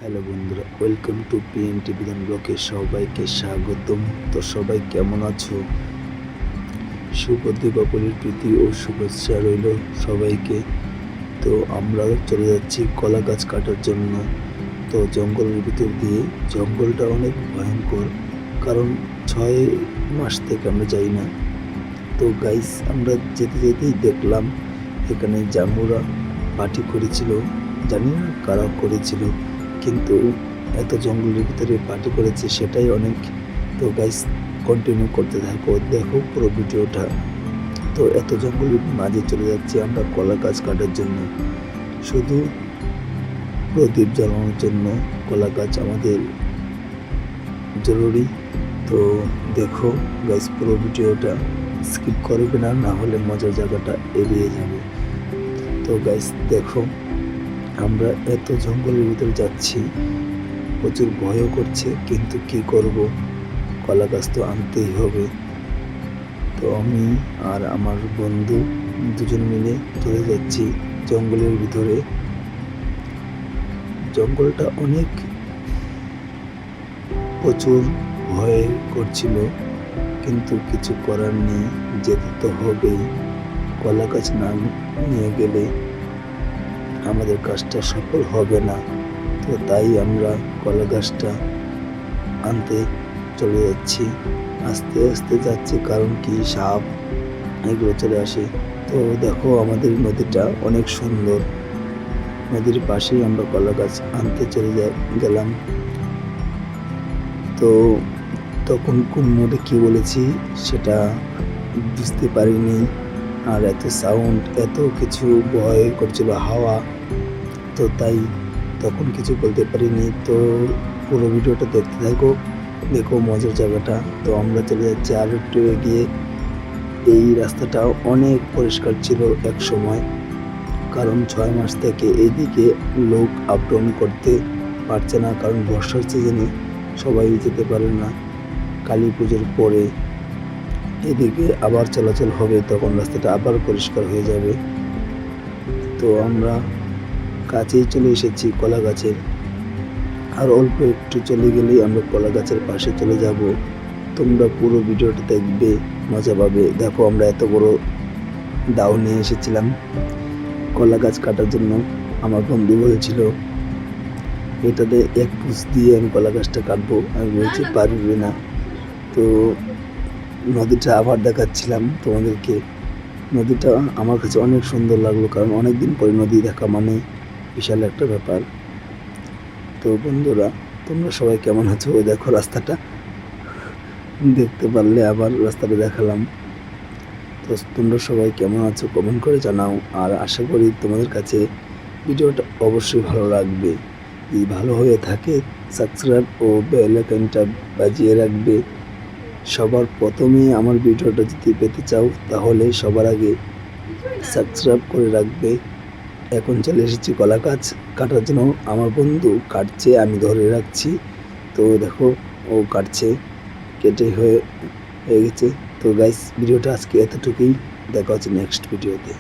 Hello বন্ধুরা, welcome to পিএনটি বিধান ব্লকে সবাইকে স্বাগতম। তো সবাই কেমন আছো? শুভ দীপাবলির প্রীতি ও শুভেচ্ছা রইল সবাইকে। তো আমরা চলে যাচ্ছি কলা গাছ কাটার জন্য। তো জঙ্গলের ভিতর দিয়ে, জঙ্গলটা অনেক ভয়ঙ্কর, কারণ 6 মাস থেকে আমরা যাই না। তো গাইস, আমরা যেতে যেতেই দেখলাম এখানে জাঙ্গুরা পার্টি করেছিল। জানি না কারা করেছিল, কিন্তু এত জঙ্গলের ভিতরে পার্টি করেছে, সেটাই অনেক। তো গাইস, কন্টিনিউ করতে থাকো, দেখো পুরো ভিডিওটা। তো এত জঙ্গলের মাঝে চলে যাচ্ছি আমরা কলা গাছ কাটার জন্য, শুধু প্রদীপ জ্বালানোর জন্য। কলা গাছ আমাদের জরুরি। তো দেখো গাইস, পুরো ভিডিওটা স্কিপ করবে না, না হলে মজার জায়গাটা এড়িয়ে যাবে। তো গাইস দেখো, আমরা এত জঙ্গলের ভিতরে যাচ্ছি, প্রচুর ভয়ও করছে, কিন্তু কি করব, কলা গাছ তো আনতেই হবে। তো আমি আর আমার বন্ধু দুজন মিলে চলে যাচ্ছি জঙ্গলের ভিতরে। জঙ্গলটা অনেক প্রচুর ভয় করছিল, কিন্তু কিছু করার নেই, যেতে তো হবেই। কলা গাছ না নিয়ে গেলে আমাদের কাজটা সফল হবে না। তো তাই আমরা কলা গাছটা আনতে চলে যাচ্ছি, আস্তে আস্তে যাচ্ছি, কারণ কি সাপ এগুলো চলে আসে। তো দেখো, আমাদের নদীটা অনেক সুন্দর, নদীর পাশেই আমরা কলা গাছ আনতে চলে গেলাম। তো তখন কোন মোড়ে কী বলেছি সেটা বুঝতে পারিনি, আর এত সাউন্ড, এত কিছু ভয় করছিল, হাওয়া, তো তাই তখন কিছু বলতে পারিনি। তো পুরো ভিডিওটা দেখতে থাকো, দেখো মজার জায়গাটা। তো আমরা চলে যাচ্ছি আর একটু এগিয়ে। এই রাস্তাটা অনেক পরিষ্কার ছিল এক সময়, কারণ 6 মাস থেকে এইদিকে লোক আপ ডাউন করতে পারছে না, কারণ বর্ষার সিজনে সবাই যেতে পারে না। কালী পুজোর পরে এদিকে আবার চলাচল হবে, তখন রাস্তাটা আবার পরিষ্কার হয়ে যাবে। তো আমরা কাছেই চলে এসেছি কলা গাছের, আর অল্প একটু চলে গেলেই আমরা কলা গাছের পাশে চলে যাব। তোমরা পুরো ভিডিওটা দেখবে, মজা পাবে। দেখো, আমরা এত বড় দাও নিয়ে এসেছিলাম কলা গাছ কাটার জন্য। আমার বন্ধু বলেছিল এটাতে এক পুষ দিয়ে আমি কলা গাছটা কাটবো। আমি বলছি পারবে না। তো নদীটা আবার দেখাচ্ছিলাম তোমাদেরকে। নদীটা আমার কাছে অনেক সুন্দর লাগলো, কারণ অনেকদিন পরে নদী দেখা মানে বিশাল একটা ব্যাপার। তো বন্ধুরা, তোমরা সবাই কেমন আছো? ওই দেখো রাস্তাটা, দেখতে পারলে আবার রাস্তাটা দেখালাম। তো তোমরা সবাই কেমন আছো কমেন্ট করে জানাও, আর আশা করি তোমাদের কাছে ভিডিওটা অবশ্যই ভালো লাগবে। যদি ভালো হয়ে থাকে, সাবস্ক্রাইব ও বেল আইকনটা বাজিয়ে রাখবে। সবার প্রথমে আমার ভিডিওটা যদি পেতে চাও, তাহলে সবার আগে সাবস্ক্রাইব করে রাখবে। এখন চলে এসেছি কলা গাছ কাটার জন্য। আমার বন্ধু কাটছে, আমি ধরে রাখছি। তো দেখো, ও কাটছে, কেটে হয়ে গেছে। তো গাইস, ভিডিওটা আজকে এতটুকুই, দেখা হচ্ছে নেক্সট ভিডিওতে।